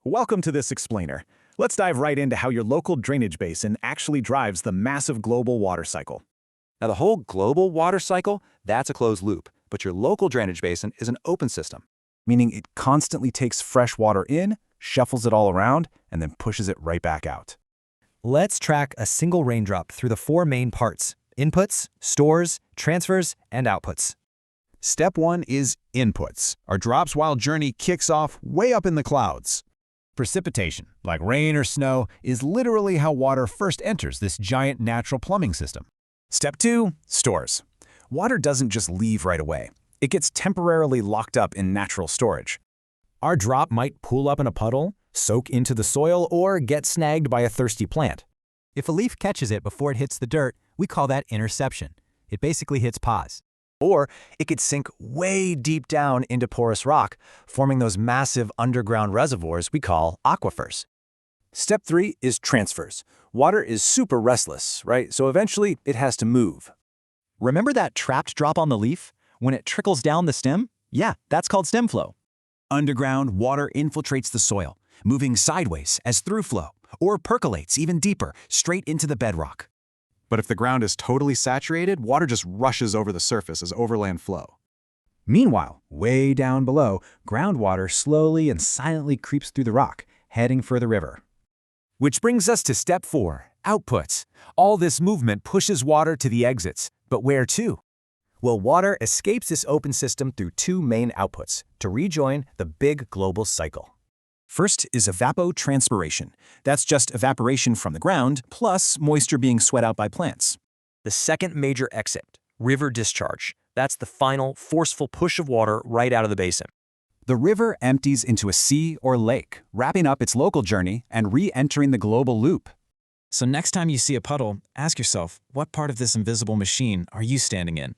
Welcome to this explainer. Let's dive right into how your local drainage basin actually drives the massive global water cycle. Now, the whole global water cycle, that's a closed loop, but your local drainage basin is an open system. Meaning it constantly takes fresh water in, shuffles it all around, and then pushes it right back out. Let's track a single raindrop through the four main parts: inputs, stores, transfers, and outputs. Step 1 is inputs. Our drop's wild journey kicks off way up in the clouds. Precipitation, like rain or snow, is literally how water first enters this giant natural plumbing system. Step 2, stores. Water doesn't just leave right away. It gets temporarily locked up in natural storage. Our drop might pool up in a puddle, soak into the soil, or get snagged by a thirsty plant. If a leaf catches it before it hits the dirt, we call that interception. It basically hits pause. Or it could sink way deep down into porous rock, forming those massive underground reservoirs we call aquifers. Step 3 is transfers. Water is super restless, right? So eventually it has to move. Remember that trapped drop on the leaf? When it trickles down the stem? Yeah, that's called stem flow. Underground, water infiltrates the soil, moving sideways as through flow, or percolates even deeper, straight into the bedrock. But if the ground is totally saturated, water just rushes over the surface as overland flow. Meanwhile, way down below, groundwater slowly and silently creeps through the rock, heading for the river. Which brings us to step 4, outputs. All this movement pushes water to the exits, but where to? Well, water escapes this open system through two main outputs to rejoin the big global cycle. First is evapotranspiration. That's just evaporation from the ground, plus moisture being sweat out by plants. The second major exit, river discharge. That's the final, forceful push of water right out of the basin. The river empties into a sea or lake, wrapping up its local journey and re-entering the global loop. So next time you see a puddle, ask yourself, what part of this invisible machine are you standing in?